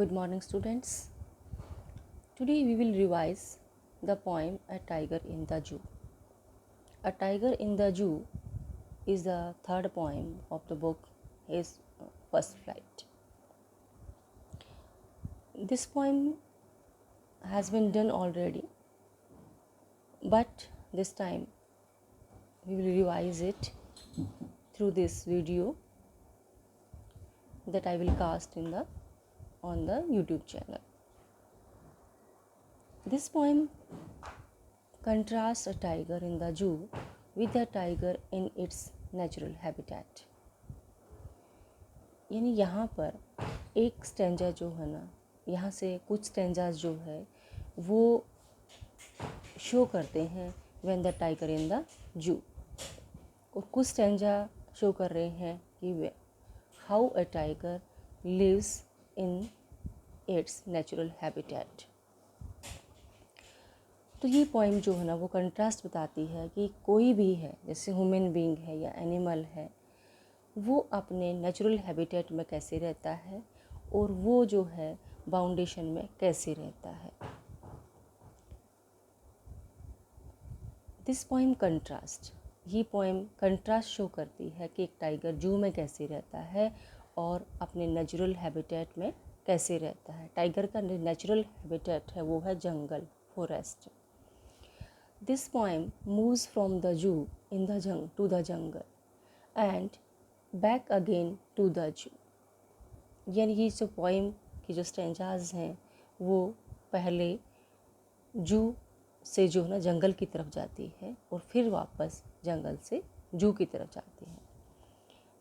Good morning, students. Today we will revise the poem A Tiger in the Zoo. A Tiger in the Zoo is the third poem of the book His First Flight. This poem has been done already, but this time we will revise it through this video that I will cast on the YouTube channel. This poem contrasts a tiger in the zoo with a tiger in its natural habitat. यानी यहाँ पर एक stanza जो है ना, यहाँ से कुछ स्टैंजाज जो है वो शो करते हैं when the tiger in the zoo, और कुछ स्टैंजा शो कर रहे हैं कि how a tiger lives in its natural habitat. तो ये पोइम जो है ना वो कंट्रास्ट बताती है कि कोई भी है, जैसे ह्यूमन बीइंग है या एनिमल है, वो अपने नेचुरल हैबिटेट में कैसे रहता है और वो जो है बाउंडेशन में कैसे रहता है. दिस पोइम कंट्रास्ट, ये पोइम कंट्रास्ट शो करती है कि एक टाइगर जू में कैसे रहता है और अपने नेचुरल हैबिटेट में कैसे रहता है. टाइगर का नेचुरल हैबिटेट है वो है जंगल, forest. This poem moves from the zoo to the jungle and back again to the zoo. यानी ये जो पोइम की जो स्टेंजाज हैं वो पहले जू से जो है ना जंगल की तरफ जाती है और फिर वापस जंगल से जू की तरफ जाती है.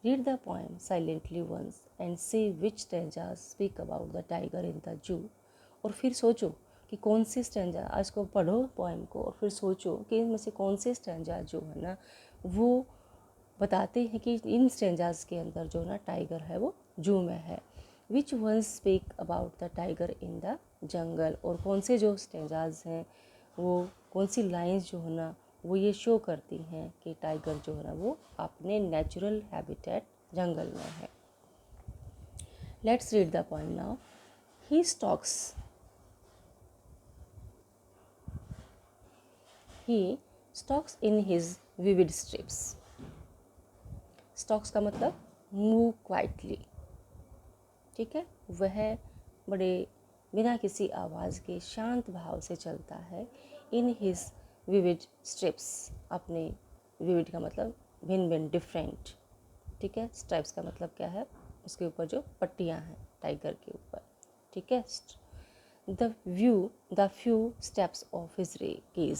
Read the poem silently once and say which stanzas speak about the tiger in the zoo. और फिर सोचो कि कौन से स्टैंजा, आज को पढ़ो पोएम को और फिर सोचो कि इनमें से कौन से स्टैंजा जो है ना वो बताते हैं कि इन स्टैंजाज के अंदर जो ना टाइगर है वो जू में है. Which one speak about the tiger in the jungle, और कौन से जो स्टैंजाज हैं वो कौन सी लाइंस जो है ना वो ये शो करती हैं कि टाइगर जो है ना वो अपने नेचुरल हैबिटेट जंगल में है. Let's read the poem now. He stalks in his vivid strips. Stalks का मतलब मूव क्वाइटली, ठीक है. वह बड़े बिना किसी आवाज़ के शांत भाव से चलता है. इन हिज विविड स्ट्रिप्स, अपने विविड का मतलब भिन्न भिन्न, डिफरेंट, ठीक है. स्ट्राइप्स का मतलब क्या है, उसके ऊपर जो पट्टियाँ हैं टाइगर के ऊपर, ठीक है. The few steps of his cage,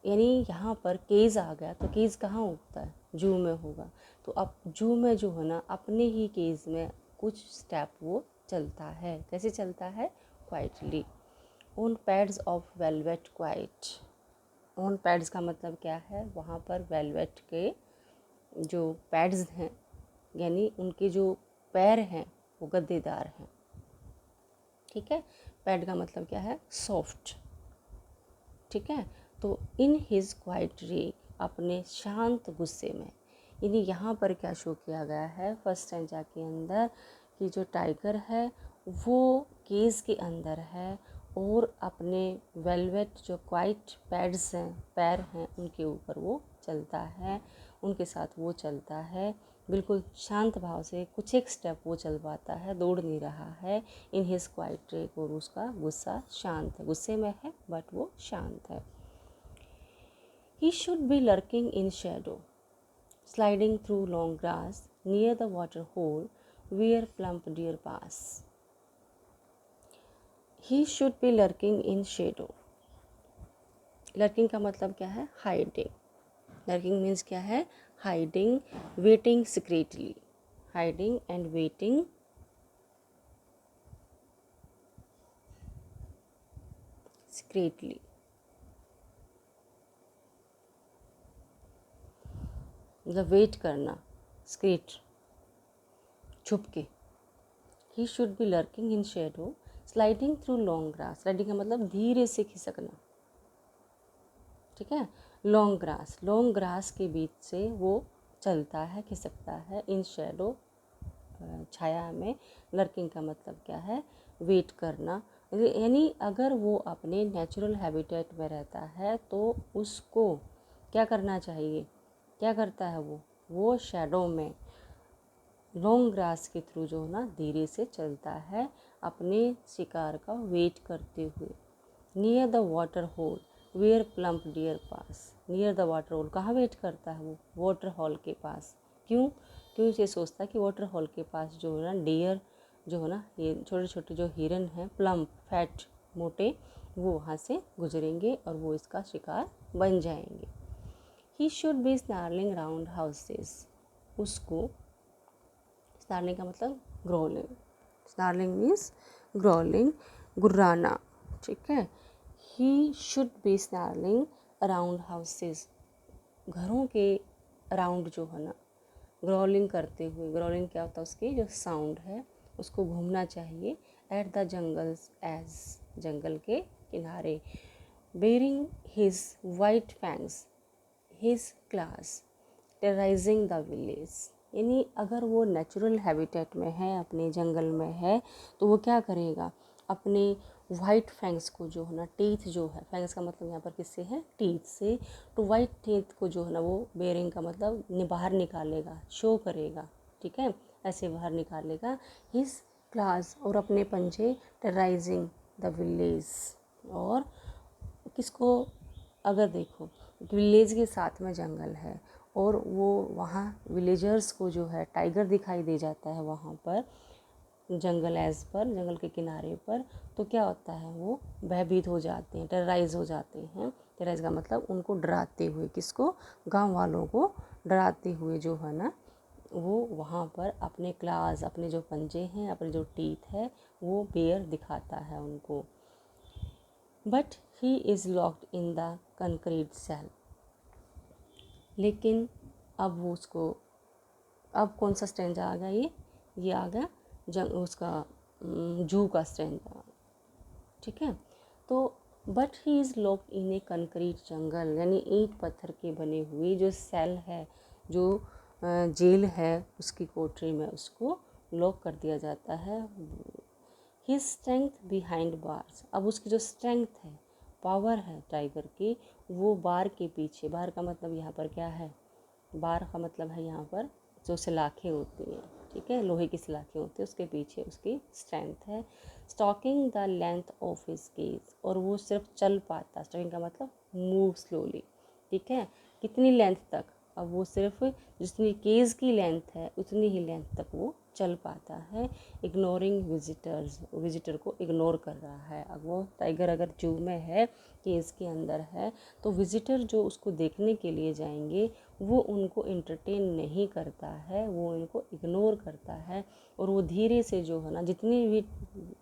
यानी यहाँ पर केज आ गया तो केज कहाँ उगता है, जू में होगा. तो अब जू में जो है ना अपने ही केज में कुछ स्टेप वो चलता है. कैसे चलता है, quietly. On pads of velvet quite. On pads का मतलब क्या है, वहाँ पर वेलवेट के जो पैड्स हैं यानी उनके जो पैर हैं वो गद्देदार हैं, ठीक है. पैड का मतलब क्या है, सॉफ्ट, ठीक है. तो इन हिज क्वाइट रे, अपने शांत गुस्से में, यानी यहाँ पर क्या शो किया गया है फर्स्ट स्टैंजा के अंदर कि जो टाइगर है वो केज के अंदर है और अपने वेलवेट जो क्वाइट पैड्स हैं, पैर हैं, उनके ऊपर वो चलता है, उनके साथ वो चलता है बिल्कुल शांत भाव से. कुछ एक स्टेप वो चल पाता है, दौड़ नहीं रहा है. इन हिज क्वाइट रे, और उसका गुस्सा शांत है, गुस्से में है बट वो शांत है. He should be lurking in shadow, sliding through long grass near the water hole where plump deer pass. He should be lurking in shadow. Lurking का मतलब क्या है, hiding. Lurking means क्या है, hiding, waiting secretly. Hiding and waiting secretly. मतलब wait करना, स्क्रीट, छुप के. ही should B lurking in shadow, sliding through long grass. Sliding का मतलब धीरे से खिसकना, ठीक है. लॉन्ग ग्रास के बीच से वो चलता है, खिसकता है. इन शेडो छाया में। लर्किंग का मतलब क्या है, वेट करना। यानी अगर वो अपने नेचुरल हैबिटेट में रहता है तो उसको क्या करना चाहिए, क्या करता है वो शैडो में लॉन्ग ग्रास के थ्रू जो है ना धीरे से चलता है अपने शिकार का वेट करते हुए। Near the water hole where plump deer pass. Near the water hole, कहाँ वेट करता है वो, वाटर हॉल के पास। क्यों, क्यों ये सोचता है कि वाटर हॉल के पास जो है ना डियर जो है ना, ये छोटे छोटे जो हिरन हैं प्लम्प फैट मोटे, वो वहाँ से गुजरेंगे और वो इसका शिकार बन जाएंगे। ही should B snarling round houses. उसको, स्नार्लिंग का मतलब ग्रोलिंग, स्नार्लिंग मीन्स ग्रोलिंग, गुर्राना, ठीक है। ही should B snarling around houses, घरों के अराउंड जो है ना ग्रोलिंग करते हुए, ग्रोलिंग क्या होता है, उसकी जो साउंड है उसको घूमना चाहिए। एट द जंगल्स एज, जंगल के किनारे। Baring his white fangs his claws terrorizing the village. यानी अगर वो नेचुरल हैबिटेट में है, अपने जंगल में है, तो वो क्या करेगा, अपने वाइट फैंग्स को जो है ना, टीथ जो है, फैंग्स का मतलब यहाँ पर किससे है, टीथ से, तो वाइट टीथ को जो है ना वो बेरिंग का मतलब बाहर निकालेगा, शो करेगा, ठीक है, ऐसे बाहर निकालेगा। हिज क्लास, और अपने पंजे, टेरराइजिंग द विलेज, और किसको, अगर देखो विलेज के साथ में जंगल है और वो वहाँ विलेजर्स को जो है टाइगर दिखाई दे जाता है वहाँ पर जंगल एज पर, जंगल के किनारे पर, तो क्या होता है, वो भयभीत हो जाते हैं, टेरराइज हो जाते हैं। टेरराइज का मतलब उनको डराते हुए, किसको, गांव वालों को डराते हुए जो है ना वो वहाँ पर अपने क्लास, अपने जो पंजे हैं, अपने जो टीथ है, वो बेयर दिखाता है उनको। But he is locked in the concrete cell. लेकिन अब वो उसको, अब कौन सा स्टैंजा आ गया, ये आ गया उसका जू का स्टैंजा, ठीक है। तो but he is locked in a concrete jungle, यानी ईंट पत्थर के बने हुए जो सेल है, जो जेल है उसकी कोठरी में, उसको लॉक कर दिया जाता है। हिज स्ट्रेंथ बिहाइंड बार्स, अब उसकी जो स्ट्रेंथ है, पावर है टाइगर की, वो बार के पीछे, बार का मतलब यहाँ पर क्या है, बार का मतलब है यहाँ पर जो सलाखें होती हैं, ठीक है, लोहे की सलाखें होती हैं, उसके पीछे उसकी स्ट्रेंथ है। Stalking the length of his cage, और वो सिर्फ चल पाता, स्टॉकिंग का मतलब मूव स्लोली, ठीक है, कितनी लेंथ तक, अब वो सिर्फ जितनी केज की लेंथ है उतनी ही लेंथ तक वो चल पाता है। इग्नोरिंग विजिटर्स, विजिटर को इग्नोर कर रहा है। अब वो टाइगर अगर जू में है, केज के अंदर है, तो विजिटर जो उसको देखने के लिए जाएंगे वो उनको एंटरटेन नहीं करता है, वो उनको इग्नोर करता है। और वो धीरे से जो है ना, जितनी भी,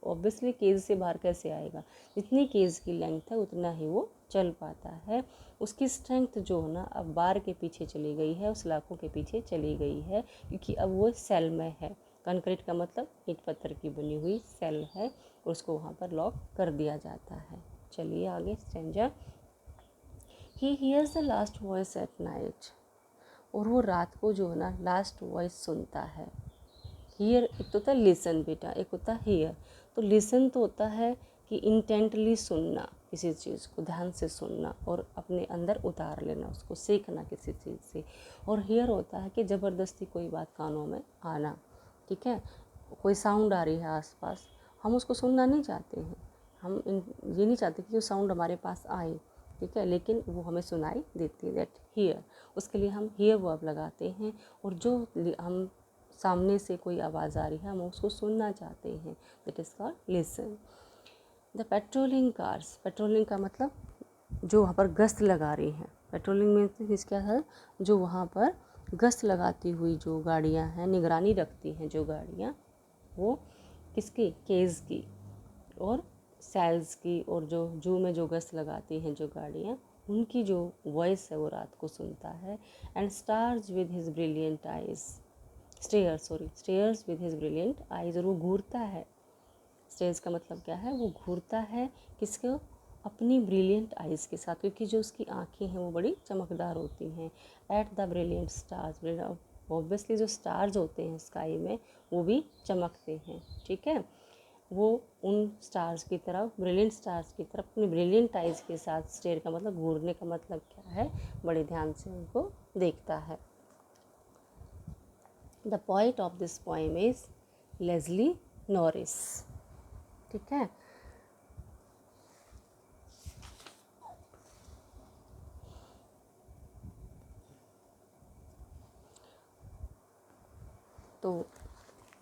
ऑब्वियसली केज से बाहर कैसे आएगा, जितनी केज की लेंथ है उतना ही वो चल पाता है। उसकी स्ट्रेंथ जो है ना अब बार के पीछे चली गई है, उस लाखों के पीछे चली गई है, क्योंकि अब वो सेल में है। कंक्रीट का मतलब ईंट पत्थर की बनी हुई सेल है, और उसको वहाँ पर लॉक कर दिया जाता है। चलिए आगे stranger. He hears the last voice at night, और वो रात को जो है ना लास्ट वॉइस सुनता है। हियर एक तो होता है लिसन बेटा, एक होता है हियर। तो लिसन तो होता है कि इंटेंटली सुनना, किसी चीज़ को ध्यान से सुनना और अपने अंदर उतार लेना, उसको सीखना किसी चीज़ से। और हियर होता है कि ज़बरदस्ती कोई बात कानों में आना, ठीक है, कोई साउंड आ रही है आसपास, हम उसको सुनना नहीं चाहते हैं, हम ये नहीं चाहते कि जो साउंड हमारे पास आए, ठीक है, लेकिन वो हमें सुनाई देती है, दैट हियर, उसके लिए हम हियर वर्ब लगाते हैं। और जो हम सामने से कोई आवाज़ आ रही है हम उसको सुनना चाहते हैं, that is called listen. The patrolling cars, patrolling का मतलब जो वहाँ पर गश्त लगा रही हैं, पेट्रोलिंग मीन्स क्या है, जो वहाँ पर गश्त लगाती हुई जो गाड़ियाँ हैं, निगरानी रखती हैं जो गाड़ियाँ, वो किसकी, केज की और सेल्स की, और जो जू में जो गश्त लगाती हैं जो गाड़ियाँ, उनकी जो वॉइस है वो रात को सुनता है। And stars with his brilliant eyes, stairs with his brilliant eyes, और वो घूरता है, स्टेयर्स का मतलब क्या है, वो घूरता है किसको, अपनी ब्रिलियंट आइज़ के साथ, क्योंकि जो उसकी आँखें हैं वो बड़ी चमकदार होती हैं। At the brilliant stars, obviously जो स्टार्स होते हैं स्काई में वो भी चमकते हैं, ठीक है। वो उन स्टार्स की तरफ, ब्रिलियंट स्टार्स की तरफ अपनी ब्रिलियंट आइज के साथ स्टेयर का मतलब घूरने का मतलब क्या है, बड़े ध्यान से उनको देखता है। The poet of this poem is Leslie Norris, ठीक है। तो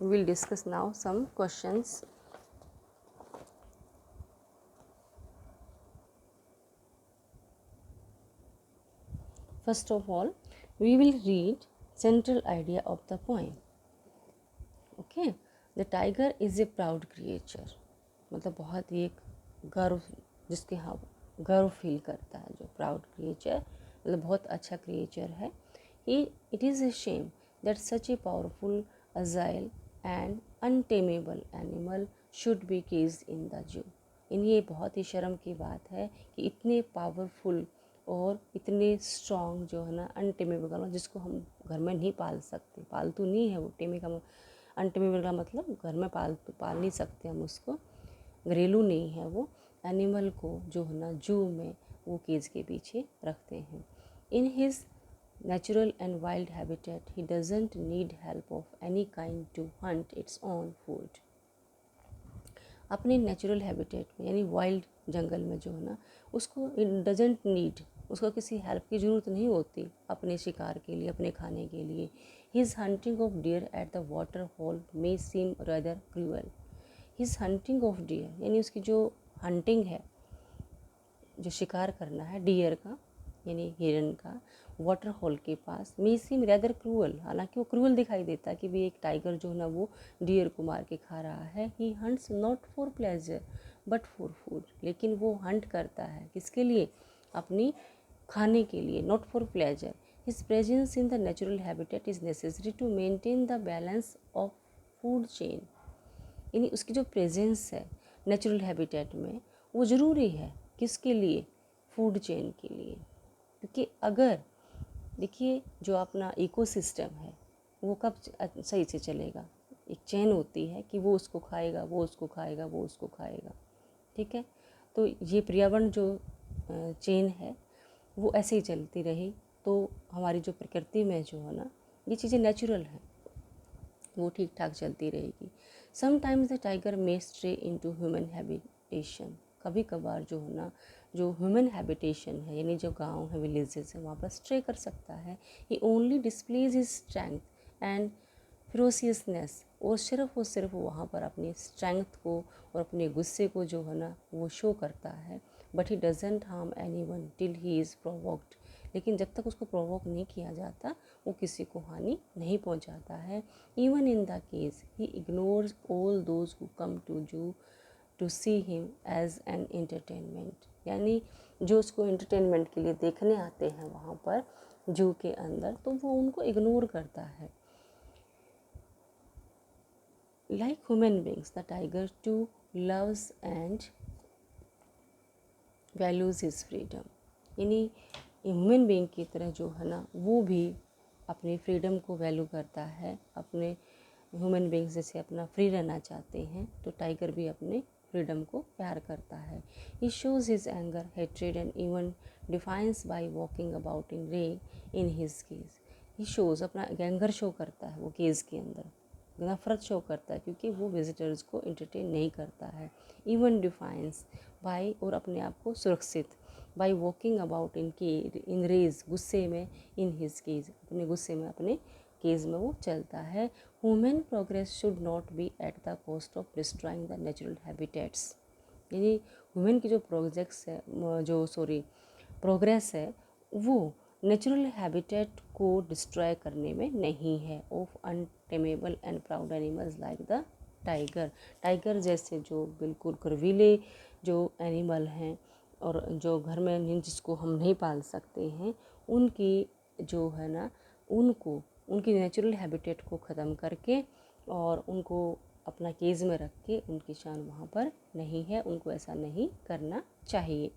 we'll discuss now some questions. First of all, we will read central idea of the poem. Okay, the tiger is a proud creature, मतलब बहुत ही एक गर्व, जिसके हाँ गर्व फील करता है, जो प्राउड क्रिएचर मतलब बहुत अच्छा क्रिएचर है। It is a shame that such a powerful, agile and untamable animal should be caged in the zoo. ये बहुत ही शर्म की बात है कि इतने पावरफुल और इतने स्ट्रॉन्ग जो है ना, अनटेमेबल, जिसको हम घर में नहीं पाल सकते, पालतू नहीं है वो, टेमे का अनटेमेबल का मतलब घर में पाल नहीं सकते हम उसको, घरेलू नहीं है वो एनिमल को जो है ना जू में वो केज के पीछे रखते हैं। In his natural and wild habitat, he doesn't need help of any kind to hunt its own food. अपने नेचुरल हैबिटेट में यानी वाइल्ड जंगल में जो है ना, उसको इट डजेंट नीड, उसको किसी हेल्प की ज़रूरत नहीं होती अपने शिकार के लिए, अपने खाने के लिए। His hunting of deer at the water hole may seem rather cruel. His hunting of deer यानी उसकी जो हंटिंग है, जो शिकार करना है डियर का यानी हिरन का, वाटर होल के पास, मे सीम रेदर क्रूअल, हालांकि वो क्रूअल दिखाई देता है कि भी एक टाइगर जो है ना वो डियर को मार के खा रहा है। He hunts not for pleasure but for food, लेकिन वो हंट करता है किसके लिए, अपनी खाने के लिए, not for pleasure. His presence in the natural habitat is necessary to maintain the balance of food chain, यानी उसकी जो प्रेजेंस है नेचुरल हैबिटेट में वो ज़रूरी है, किसके लिए, फूड चेन के लिए। क्योंकि अगर देखिए जो अपना इकोसिस्टम है वो कब सही से चलेगा, एक चेन होती है कि वो उसको खाएगा, वो उसको खाएगा, वो उसको खाएगा, ठीक है। तो ये पर्यावरण जो चेन है वो ऐसे ही चलती रही तो हमारी जो प्रकृति में जो है ना ये चीज़ें नेचुरल हैं, वो ठीक ठाक चलती रहेगी। Sometimes the tiger may stray into human habitation, कभी कभार जो है ना जो ह्यूमन हैबिटेशन है यानी जो गांव है, विलेजेस है, वहाँ पर स्ट्रे कर सकता है। He only displays his strength and ferociousness, और सिर्फ वहाँ पर अपनी स्ट्रेंथ को और अपने गुस्से को जो है ना वो शो करता है। But he doesn't harm any one till he is provoked, लेकिन जब तक उसको प्रोवोक नहीं किया जाता वो किसी को हानि नहीं पहुंचाता है। Even in the case he ignores all those who come to zoo to see him as an entertainment, यानी जो उसको एंटरटेनमेंट के लिए देखने आते हैं वहाँ पर जू के अंदर, तो वो उनको इग्नोर करता है। Like human beings the tiger too loves and values his freedom, यानी ह्यूमन बीइंग की तरह जो है ना वो भी अपनी फ्रीडम को वैल्यू करता है। अपने ह्यूमन बीइंग्स जैसे अपना फ्री रहना चाहते हैं तो टाइगर भी अपने फ्रीडम को प्यार करता है। He shows his anger, hatred and even defiance by walking about in rage in his cage. He shows अपना एंगर शो करता है वो केज के अंदर, नफरत शो करता है क्योंकि वो विजिटर्स को एंटरटेन नहीं करता है। इवन डिफाइंस बाय, और अपने आप को सुरक्षित, by walking about in rage, गुस्से में, इन हिज केज, अपने गुस्से में अपने केज में वो चलता है। Human progress should not be at the cost of destroying the natural habitats, यानी ह्यूमन की जो प्रोजेक्ट्स है प्रोग्रेस है वो नेचुरल हैबिटेट को डिस्ट्रॉय करने में नहीं है। Of untameable and proud animals like the tiger, tiger जैसे जो बिल्कुल गर्वीले जो एनिमल हैं और जो घर में जिसको हम नहीं पाल सकते हैं, उनकी जो है ना उनको उनकी नेचुरल हैबिटेट को ख़त्म करके और उनको अपना केज में रख के उनकी शान वहाँ पर नहीं है, उनको ऐसा नहीं करना चाहिए।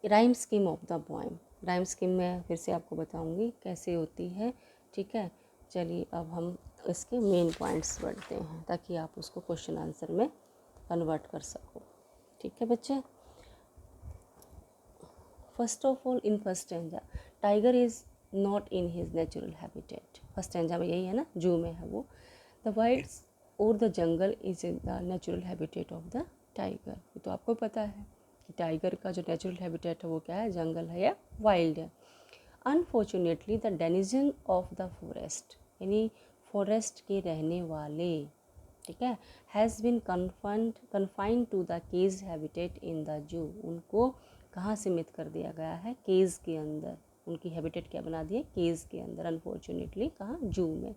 Rhyme scheme of the poem, rhyme scheme मैं फिर से आपको बताऊंगी कैसे होती है, ठीक है। चलिए अब हम इसके मेन पॉइंट्स बढ़ते हैं ताकि आप उसको क्वेश्चन आंसर में कन्वर्ट कर सको, ठीक है बच्चे। First of all in first stanza tiger is not in his natural habitat. First stanza में यही है ना, जू में है वो। द वाइल्ड्स और the jungle is in the natural habitat of the tiger. ये तो आपको पता है कि टाइगर का जो नेचुरल हैबिटेट है वो क्या है, जंगल है या वाइल्ड है। Unfortunately the denizen of the forest, यानी फॉरेस्ट के रहने वाले, ठीक है, has been confined to the cage habitat in the zoo. उनको कहाँ सीमित कर दिया गया है, केज के अंदर। उनकी हैबिटेट क्या बना दिए, केज के अंदर। अनफॉर्चुनेटली कहाँ, जू में।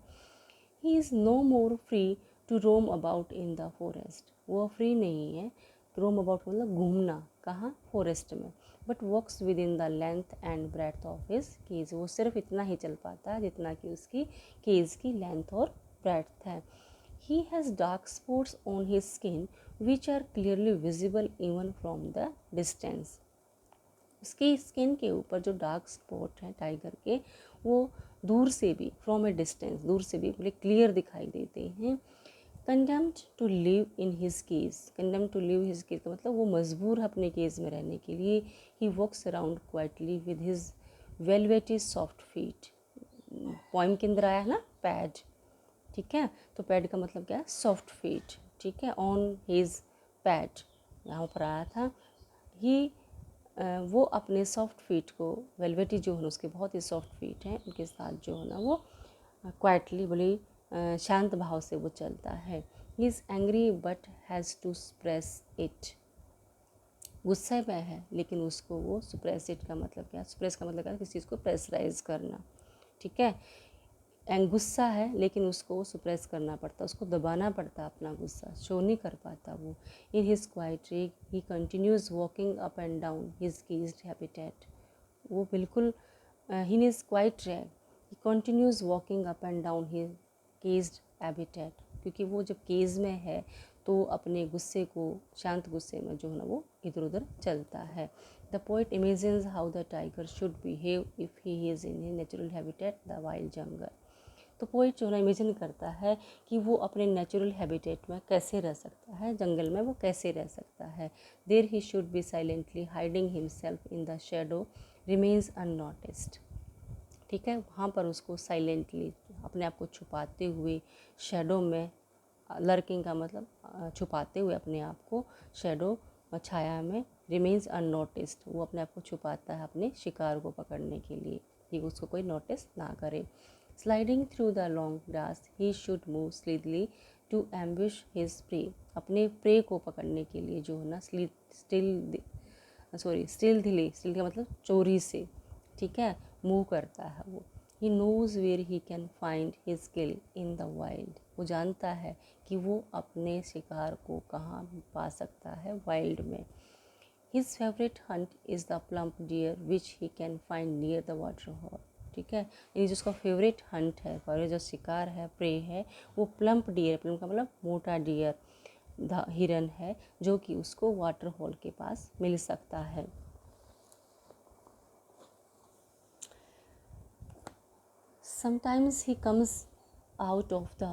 He is no more free to roam about in the forest. वो फ्री नहीं है, रोम अबाउट मतलब घूमना, कहाँ, फॉरेस्ट में। But walks within the length and breadth of his cage. वो सिर्फ इतना ही चल पाता है जितना कि उसकी केज की लेंथ और ब्रेथ है। He has dark spots on his skin which are clearly visible even from the distance. उसकी स्किन के ऊपर जो डार्क स्पॉट हैं टाइगर के, वो दूर से भी, फ्रॉम ए डिस्टेंस, दूर से भी बड़े क्लियर दिखाई देते हैं। Condemned to live in his cage. Condemned to live his cage का मतलब वो मजबूर है अपने केज में रहने के लिए। He walks around quietly with his velvety soft feet. Poem के अंदर आया है ना पैड, ठीक है, तो पैड का मतलब क्या है, सॉफ्ट फीट, ठीक है। ऑन हिज पैड यहाँ पर आया था। ही वो अपने सॉफ्ट फीट को, वेलवेटी जो है ना उसके बहुत ही सॉफ्ट फीट हैं, उनके साथ जो है ना वो क्वाइटली, बड़ी शांत भाव से वो चलता है। He is angry but has to suppress it. गुस्से में है लेकिन उसको वो सप्रेस इट का मतलब क्या है, सप्रेस का मतलब क्या है, किसी चीज़ को प्रेशराइज करना, ठीक है। गुस्सा है लेकिन उसको सप्रेस करना पड़ता, उसको दबाना पड़ता अपना गुस्सा, शो नहीं कर पाता वो। In his quietly he continues walking up and down his caged habitat. वो बिल्कुल in his quietly he continues walking up and down his caged habitat, क्योंकि वो जब केज में है तो अपने गुस्से को, शांत गुस्से में जो है ना वो इधर उधर चलता है। The poet imagines how the tiger should behave if he is in his natural habitat the wild jungle. तो पोइट जो है इमेजिन करता है कि वो अपने नेचुरल हैबिटेट में कैसे रह सकता है, जंगल में वो कैसे रह सकता है। There he should be silently hiding himself in the shadow remains unnoticed, ठीक है। वहाँ पर उसको साइलेंटली अपने आप को छुपाते हुए शेडो में, लर्किंग का मतलब छुपाते हुए अपने आप को शेडो छाया में, रिमेन्स अननोटिस्ड, वो अपने आप को छुपाता है अपने शिकार को पकड़ने के लिए कि उसको कोई नोटिस ना करे। Sliding through the long grass he should move stealthily to ambush his prey. अपने प्रे को पकड़ने के लिए जो है ना स्टिल का मतलब चोरी से, ठीक है, मूव करता है वो। He knows where he can find his kill in the wild. वो जानता है कि वो अपने शिकार को कहाँ पा सकता है, वाइल्ड में। His favourite hunt is the plump deer which he can find near the water hole, ठीक है। यानी जिसका फेवरेट हंट है, फेवरेट जो शिकार है, प्रे है, वो प्लम्प डियर, प्लम्प का मतलब मोटा डियर, हिरन है, जो कि उसको वाटर हॉल के पास मिल सकता है। Sometimes he comes out of the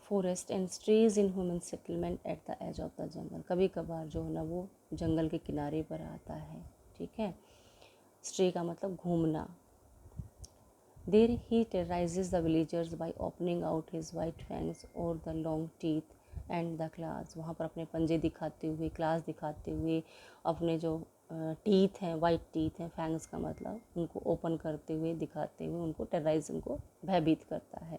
forest and stays in human settlement at the edge of the jungle। कभी कभार जो है ना वो जंगल के किनारे पर आता है, ठीक है। स्ट्रे का मतलब घूमना। There he terrorizes the villagers by opening out his white fangs or the long teeth and the claws। वहाँ पर अपने पंजे दिखाते हुए, क्लास दिखाते हुए, अपने जो टीथ हैं, वाइट टीथ हैं, फैंग्स का मतलब, उनको ओपन करते हुए, दिखाते हुए उनको टेरराइज, उनको भयभीत करता है।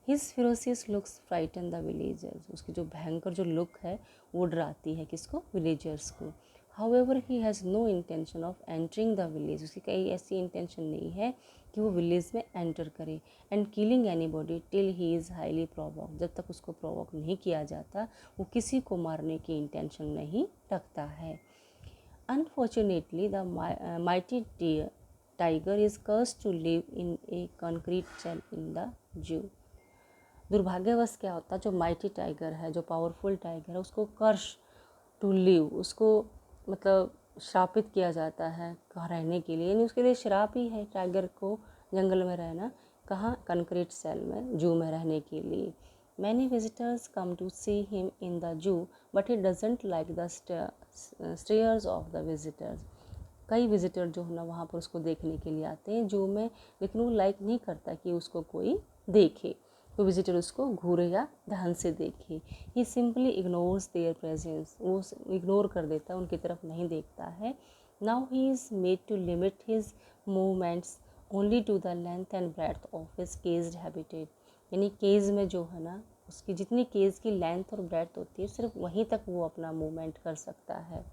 His ferocious looks frighten the villagers. उसकी जो भयंकर जो लुक है वो डराती है किसको, विलेजर्स को। However he has no intention of entering the village. उसकी कहीं ऐसी इंटेंशन नहीं है कि वो विलेज में एंटर करे। And killing any body till he is highly provoke. जब तक उसको प्रोवोक नहीं किया जाता वो किसी को मारने की इंटेंशन नहीं रखता है। Unfortunately the mighty tiger is cursed to live in a concrete cell in the zoo. दुर्भाग्यवश क्या होता है, जो माइटी टाइगर है, जो पावरफुल टाइगर है, उसको कर्श टू लिव, उसको मतलब श्रापित किया जाता है कहाँ रहने के लिए, यानी उसके लिए श्राप ही है टाइगर को जंगल में रहना, कहाँ, कंक्रीट सेल में, जू में रहने के लिए। Many visitors come to see him in the zoo but he doesn't like the stares of the visitors. कई विजिटर जो है ना वहाँ पर उसको देखने के लिए आते हैं जू में, लेकिन वो लाइक नहीं करता कि उसको कोई देखे, कोई विजिटर उसको घूरे या ध्यान से देखे। He simply ignores their presence, वो इग्नोर कर देता है, उनकी तरफ नहीं देखता है। Now he is made to limit his movements only to the length and breadth of his caged habitat, यानी केज में जो है ना उसकी जितनी केज की लेंथ और ब्रेड्थ होती है सिर्फ वहीं तक वो अपना मूवमेंट कर सकता है।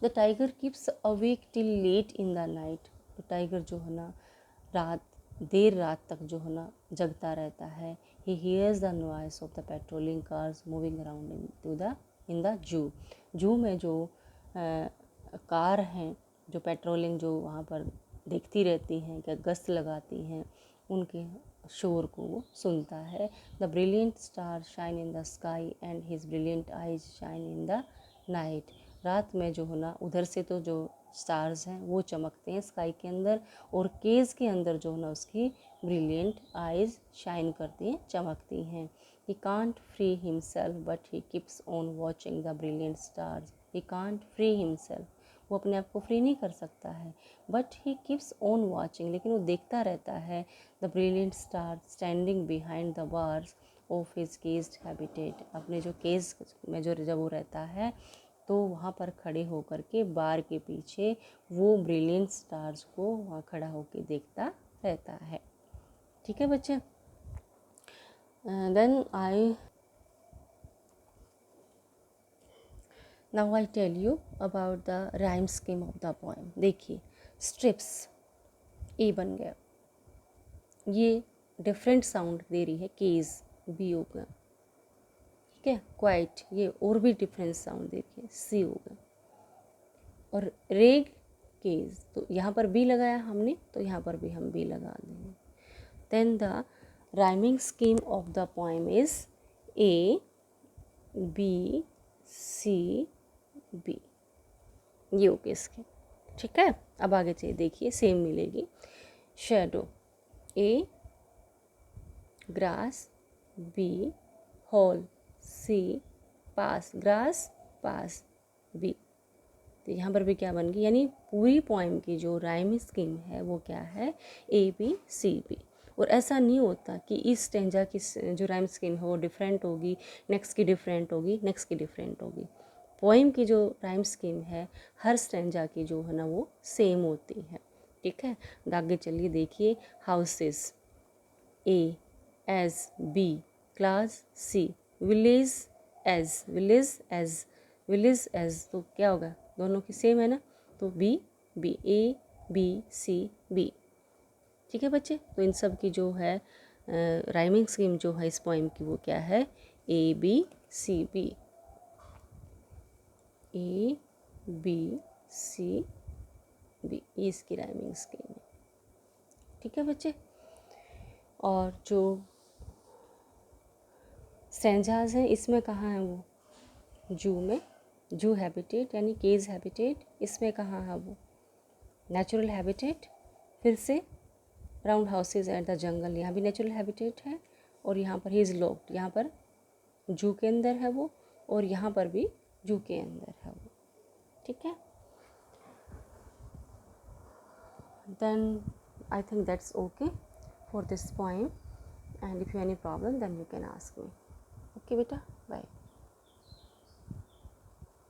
The tiger keeps awake till late in the night, तो टाइगर जो है ना देर रात तक जो है ना जगता रहता है। He hears the noise of the patrolling cars moving around in the जू में जो कार हैं जो पेट्रोलिंग जो वहाँ पर देखती रहती हैं, क्या गश्त लगाती हैं, उनके शोर को वो सुनता है। The brilliant star shine in the sky and his brilliant eyes shine in the night, रात में जो है ना उधर से तो जो स्टार्स हैं वो चमकते हैं स्काई के अंदर, और केज के अंदर जो है ना उसकी ब्रिलियंट आइज शाइन करती हैं, चमकती हैं। He can't free himself but he keeps on watching the brilliant stars, he can't free himself, वो अपने आप को फ्री नहीं कर सकता है, but he keeps on watching, लेकिन वो देखता रहता है the brilliant star standing behind the bars of his caged habitat, अपने जो केज में जो जब वो रहता है तो वहाँ पर खड़े होकर के बार के पीछे वो ब्रिलियंट स्टार्स को वहाँ खड़ा होकर देखता रहता है। ठीक है बच्चे, then now I tell you about the rhyme scheme of the poem. देखिए स्ट्रिप्स ए बन गया, ये डिफरेंट साउंड दे रही है, केज बी हो गया, ठीक है, क्वाइट ये और भी डिफरेंट साउंड दे रही है, सी हो गया, और रेग केज, तो यहाँ पर बी लगाया हमने तो यहाँ पर भी हम बी लगा देंगे। Then the rhyming scheme of the poem is A B C B, ये ओके इसके, ठीक है। अब आगे चलिए देखिए सेम मिलेगी। Shadow A, grass B, hole C, pass grass pass B, तो यहाँ पर भी क्या बन गई, यानी पूरी पोएम की जो राइम स्कीम है वो क्या है, ए बी सी बी। और ऐसा नहीं होता कि इस स्टेंजा की जो राइम स्कीम है वो डिफरेंट होगी, नेक्स्ट की डिफरेंट होगी, नेक्स्ट की डिफरेंट होगी। पोएम की जो राइम स्कीम है हर स्टेंजा की जो है ना वो सेम होती है, ठीक है। आगे चलिए देखिए, houses A, edge B, class C, village edge, village edge, तो क्या होगा, दोनों की सेम है ना, तो B B, A B C B, ठीक है बच्चे। तो इन सब की जो है राइमिंग स्कीम जो है इस पोएम की वो क्या है, A B C B, A B C B, ये इसकी राइमिंग स्कीम है, ठीक है बच्चे। और जो स्टैंजाज हैं इसमें कहाँ है वो, जू में, जू हैबिटेट यानी केज हैबिटेट, इसमें कहाँ है वो, नेचुरल हैबिटेट, फिर से round houses at the jungle, यहाँ भी नेचुरल हैबिटेट है, और यहाँ पर ही इज़ लॉक्ड, यहाँ पर जू के अंदर है वो, और यहाँ पर भी जू के अंदर है वो, ठीक है। Then I think that's okay for this poem, and if you have any problem then you can ask me. Okay beta, bye.